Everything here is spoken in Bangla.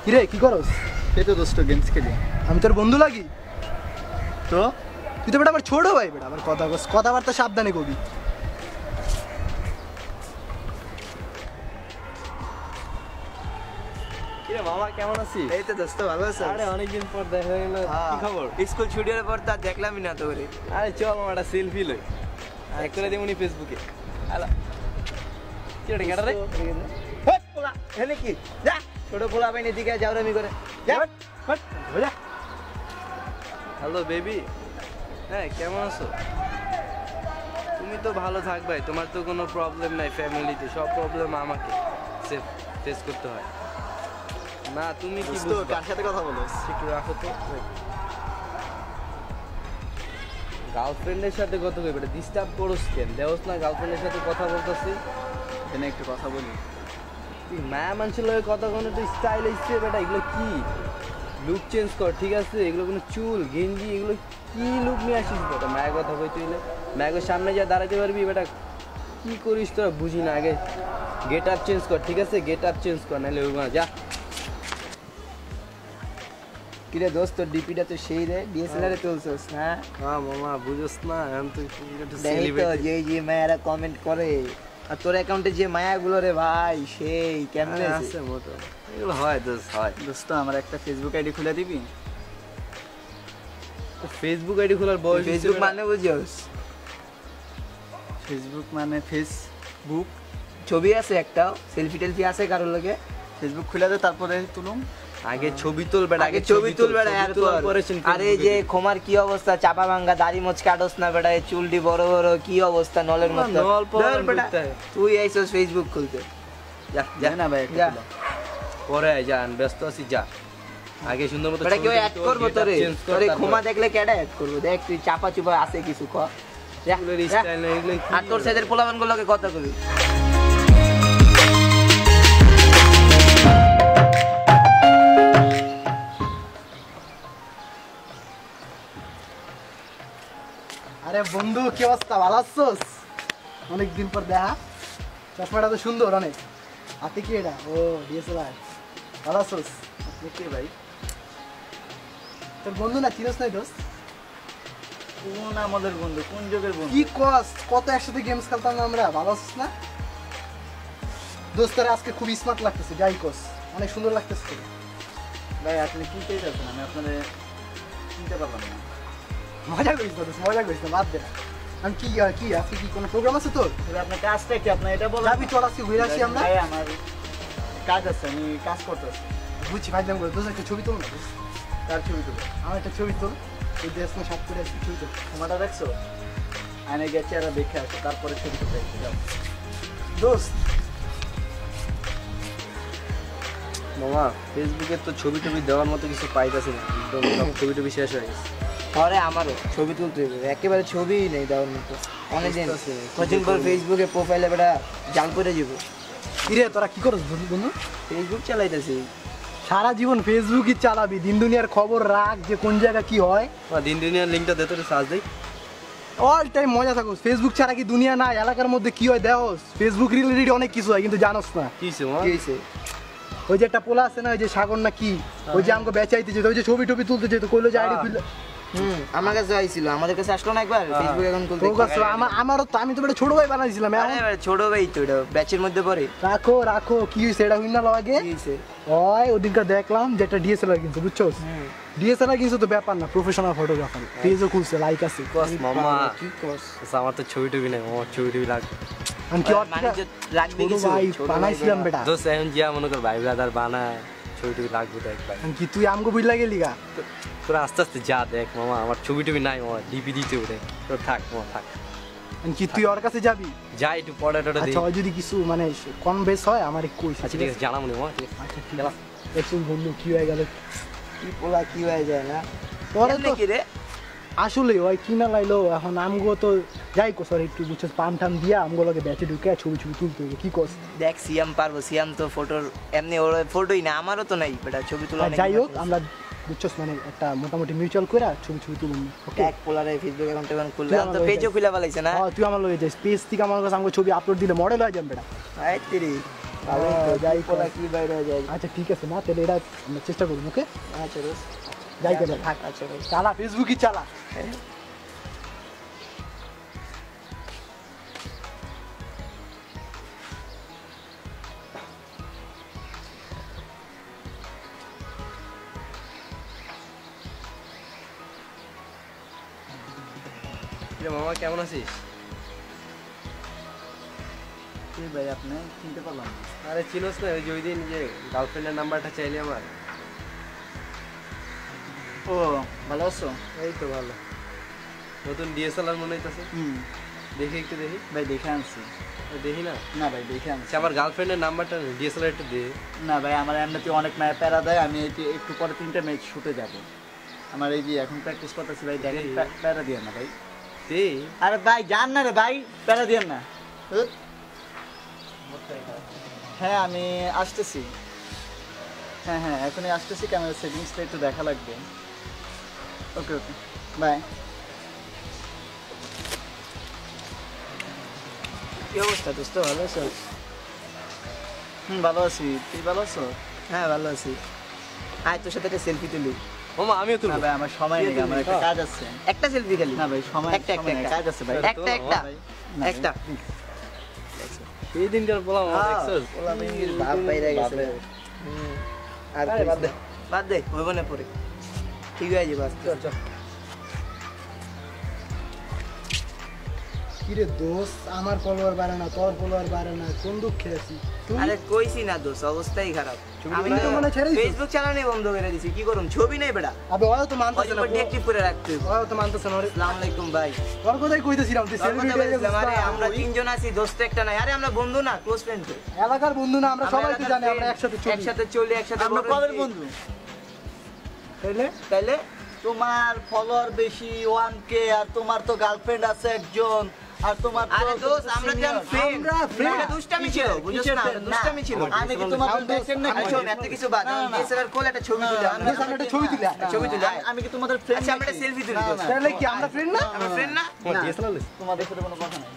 কিরে কি করস? এই তো দোস্ত গেমস খেলি। আমি তোর বন্ধু লাগি? তো তুই তো বেটা আমার ছোট ভাই, বেটা আমার কথাবার্তা সাবধানে কবি। কিরে মামা কেমন আছিস? এই তো দোস্ত ভালো আছিস? আরে অনেকদিন পর দেখা গেল, কি খবর? স্কুল ছুটি হওয়ার পর তা দেখলামই না তো করে। আরে চল মামা একটা সেলফি লই, এক করে দিমুনি ফেসবুকে। হ্যালো কি রে কেডা রে? হট পোলা এনে কি যা ছোট পোলা বাইনে দিকে যাওরামি করে যা হট যা। হ্যালো বেবি, হ্যাঁ কেমন আছো? তুমি তো ভালো থাকবে, তোমার তো কোনো প্রবলেম নাই ফ্যামিলিতে, সব প্রবলেম আমাকে ফেস করতে হয় না। তুমি কি দোস্ত বুঝবা? কার সাথে কথা বলছ? একটু রাখো তো। গার্লফ্রেন্ডের সাথে কথা কই, বেটা ডিস্টার্ব করোস কেন? দেওস না গার্লফ্রেন্ডের সাথে কথা বলতেছি, এনে একটু কথা বলি। তুই মায়া মানুষের লগে কথা কোনো তুই স্টাইল এসছে বেটা, এগুলো কি লুক চেঞ্জ কর, ঠিক আছে? এগুলো কোনো চুল গেঞ্জি এগুলো কি লুক নিয়ে আসিস বেটা? মায়ের কথা কইতে হইলে মায়ের সামনে যা দাঁড়াতে পারবি বেটা? কি করিস তোরা বুঝি না, আগে গেট আপ চেঞ্জ কর, ঠিক আছে? গেট আপ চেঞ্জ কর, নাহলে ওই যা। কিরে দোস্ত তোর ডিপিটা তো সেই রে, ডিএসএলআর এ তুলছস না? হ্যাঁ মামা বুঝোস না, এখন তুই একটু দেখি তো সেলিব্রিটি। যে মায়ারা কমেন্ট করে, আর তোর অ্যাকাউন্টে যে মায়াগুলো রে ভাই সেই কেমনে আছে? আছে মতো, এগুলো হয় দোস্ত, হয়। দোস্ত আমার একটা ফেসবুক আইডি খুলে দিবি? ফেসবুক আইডি খোলার বয়স ফেসবুক মানে বুঝিস? ফেসবুক মানে ফেসবুক ছবি আছে একটা, সেলফি টেলফি আছে কারোর লগে? ফেসবুক খুলে দে তারপরে তুলুম। আগে ছবি তুল বেটা, আগে ছবি তুল বেটা। আরে যে খোমার কি অবস্থা, চাপা ভাঙ্গা দাড়ি মোচ কাটস না বেটা, চুলটি বড় বড় কি অবস্থা নলের মতো। তুই আইছস ফেসবুক খুলতে? যা যা না ভাই যা পরে যা, ব্যস্ত আছি যা। আগে সুন্দর মতো বেটা কেউ অ্যাড করবো তোরে? তোরে খোমা দেখলে কেডা অ্যাড করবো? দেখ তুই চাপা চুপা আছে কিছু ক। আর তোর সাথে পোলাপান গুলোকে কথা কবি। আরে বন্ধু কি অবস্থা, ভালো আছোস? অনেকদিন পর দেখা। চশমাটা তো সুন্দর অনেক। হাতে কি এটা? ও ডিএসএলআর। ভালো আছোস? কে ভাই? তোর বন্ধু না, চিনোস নাই দোস্ত? কোন আমাদের বন্ধু, কোন যুগের বন্ধু? কি কস, কত একসাথে গেমস খেলতাম না আমরা, ভালো আছিস না? দোস্ত আজকে খুব স্মার্ট লাগতেছে, যাই কস অনেক সুন্দর লাগতেছে তোকে। ভাই আপনি কি চাইতেছেন? আমি আপনাদের চিনতে পারলাম না। মজা করিস না দোস্ত, মজা করিস না, বাদ দে না। আমি কি কি আজকে কি কোনো প্রোগ্রাম আছে তোর? আপনার কাজটা কি, আপনার এটা বলেন। যাবি চল, আজকে ঘুরে আসি আমরা। ভাই আমার কাজ আছে, আমি কাজ করতেছি। বুঝছি ভাই, দাম করে দোস্ত একটা ছবি তোল না দোস্ত। তার ছবি তুলো। আমার একটা ছবি তোল, এই ড্রেস না শার্ট পরে আসছি, ছবি তোল। তোমারটা দেখছো? আয়না গেছে আর দেখে আসো, তারপরে ছবি তুলতে যাও। দোস্ত মামা ফেসবুকে তো ছবি টবি দেওয়ার মতো কিছু পাইতাছি না, একদম সব ছবি টবি শেষ হয়ে গেছে। পরে আমারও ছবি তুলতে হবে, একেবারে ছবিই নেই দেওয়ার মতো। অনেকদিন কদিন পর ফেসবুকে প্রোফাইলে বেটা জাল করে যাবো। কিরে তোরা কি করছ বন্ধু? ফেসবুক চালাইতেছি। সারা জীবন ফেসবুকই চালাবি, দিন দুনিয়ার খবর রাখ যে কোন জায়গায় কি হয়। দিন দুনিয়ার লিঙ্কটা দে, তোর সার্চ দেই। অল টাইম মজা থাকোস। ফেসবুক ছাড়া কি দুনিয়া নাই? এলাকার মধ্যে কি হয় দেহস? ফেসবুক রিলেটেড অনেক কিছু হয় কিন্তু জানোস না। কি হইছে মামা? কি হয়েছে? ওই যে একটা পোলা আছে না, ওই যে সাগর না কি, ওই যে আমাকে বেচাইতে যেত, ওই যে ছবি টবি তুলতে যেত, কইলো যে আইডি খুললে। আমার কাছে আইছিল, আমাদের কাছে আসলো না একবার ফেসবুক অ্যাকাউন্ট খুলতে। তোর কাছে আমারও তো, আমি তো বেটা ছোট ভাই বানাইছিলাম। আরে ছোট ভাই তো, এটা ব্যাচের মধ্যে পড়ে। রাখো রাখো, কি হইছে এটা হইনা লাগে? কি হয়েছে? ওই ওদিনকার দেখলাম যেটা ডিএসএলআর কিনছে, বুঝছস? ডিএসএলআর কিনছে তো ব্যাপার না, প্রফেশনাল ফটোগ্রাফার, পেজও খুলছে, লাইক আছে। কস মামা, কি কস? আমার তো ছবি টবি নাই, আমার ছবি টবি লাগবে। আমি কি মানে যে রাখবি ছোট কিছু ভাই বানাইছিলাম বেটা। দোস্ত এখন যা মনে কর ভাই ব্রাদার বানায়, ছবি টবি লাগবে দেখ ভাই। আমি কি তুই আমগো বুঝলা গেলি গা? তোরা আস্তে আস্তে যা দেখ মামা, আমার ছবি টবি নাই মামা, ডিপি দিতে ওরে। তোর থাক মামা থাক। আমি কি তুই ওর কাছে যাবি? যাই একটু পড়া টড়া দিই। আচ্ছা ওই যদি কিছু মানে কম বেশ হয় আমার কইস। আচ্ছা ঠিক আছে, জানাবো না মামা, ঠিক আছে। আচ্ছা ঠিক আছে। একটু বন্ধু কি হয়ে গেল? কি পোলা কি হয়ে যায় না? তোরে তো কি রে? আসলে ওই কিনা লাইলো, এখন আমগো তো যাই কো সরি একটু বুঝছস, পাম টাম দিয়া আমগো লগে ব্যাচে ঢুকে ছবি ছবি তুলতে হবে, কি কস? দেখ সিয়াম পারবো, সিয়াম তো ফটোর এমনি ওর ফটোই না, আমারও তো নাই বেটা ছবি তোলা। যাই হোক আমরা বুঝছস মানে একটা মোটামুটি মিউচুয়াল করে ছবি ছবি তুলুন। ওকে এক পোলারে ফেসবুক অ্যাকাউন্ট খুললে তো পেজও খুলে ফেলাইছে না? হ্যাঁ তুই আমার লগে যাস, পেজ থেকে আমার কাছে আমগো ছবি আপলোড দিলে মডেল হয়ে যাবে বেটা। আই তেরি যাই পোলা কি বাইরে হয়ে যায়। আচ্ছা ঠিক আছে না তাহলে এটা আমরা চেষ্টা করবো ওকে আচ্ছা দোষ যাই কেন থাক। আচ্ছা দোষ চালা ফেসবুকই চালা মামা কেমন আছিস? ভাই আপনি চিনতে পারলাম না। আরে চিনোস না ওই যে ওই দিন যে গার্লফ্রেন্ডের নাম্বারটা চাইলি আমার? ও ভালো আছো? এই তো ভালো। নতুন ডিএসএলআর মনে হইতেছে, হুম দেখি একটু দেখি। ভাই দেখে আনছি। দেখি না, না ভাই দেখে আনছি। আচ্ছা আমার গার্লফ্রেন্ডের নাম্বারটা ডিএসএলআর একটু দে। না ভাই আমার এমনিতে অনেক ম্যাচ প্যারা দেয়, আমি এই যে একটু পরে 3টা ম্যাচ শুটে যাব। আমার এই যে এখন প্র্যাকটিস করতেছি ভাই, দেখেন প্যারা দিয়ে না ভাই। দে। আরে ভাই জান না রে ভাই, প্যারা দিয়ে না। হ্যাঁ আমি আসতেছি, হ্যাঁ হ্যাঁ এখনই আসতেছি, ক্যামেরা সেটিংসটা একটু দেখা লাগবে। ওকে ওকে বাই। কি অবস্থা দোস্ত, ভালো আছো? ভালো আছি, তুই ভালো আছো? হ্যাঁ ভালো আছি। আয় তোর সাথে একটা সেলফি তুলি। মামা আমিও না তুলবো। ভাই আমার সময় নেই, আমার একটা কাজ আছে। একটা সেলফি খালি? না ভাই সময় একটা কাজ আছে ভাই। একটা একটা এই দিনকার বলা মামা দেখছস? ভাব বাইরে গেছে। আর আরে বাদ দে। বাদ দে, হইব না পরে। ঠিক হয়ে যাবে। চল চল। কিরে দোস্ত আমার ফলোয়ার বাড়ে না, তোর ফলোয়ার বাড়ে না, কোন দুঃখে আছি তুই? আরে কইছি না দোষ, অবস্থাই খারাপ। আমি তুই তো মনে ছেড়ে দিছিস। ফেসবুক চালানো বন্ধ করে দিছি, কি করুম? ছবি নেই বেটা, আবে ওরা তো মানতেছে না, ডিএক্টিভ করে রাখতে হবে। ওরা তো মানতেছে না। আসসালামু আলাইকুম ভাই। তোর কথাই কইতেছিলাম তুই তোর কথা সেলিব্রিটি হয়ে গেছিস। বলছিলাম, আরে আমরা তিনজন আছি, দোস্ত একটা নাই। আরে আমরা বন্ধু না, ক্লোজ ফ্রেন্ড তো। এলাকার বন্ধু না, আমরা সবাই তো জানি আমরা একসাথে চলি। একসাথে চলি, একসাথে আমরা বড় কবের হইছি। বন্ধু? তাইলে তাইলে তোমার ফলোয়ার বেশি 1K, আর তোমার তো গার্লফ্রেন্ড আছে একজন, আর তোমার তো আরে দোস্ত আমরা যেন ফ্রেন্ড, আমরা friend। এটা দুষ্টামি ছিল, বুঝছ না? এটা দুষ্টামি ছিল। আমি কি তোমার ফ্রেন্ড নাকি? আরে শোন, এত কিছু বাদ, আমি ডিএসএলআর কোলে একটা ছবি তুলি। না, দোস্ত, আমরা একটা ছবি তুলি। ছবি তুলি। আমি কি তোমাদের ফ্রেন্ড? আচ্ছা আমরা একটা সেলফি তুলি। দোস্ত। তাহলে কি আমরা ফ্রেন্ড না? আমরা ফ্রেন্ড না? ডিএসএলআর তোমাদের সাথে কোনো কথা নাই।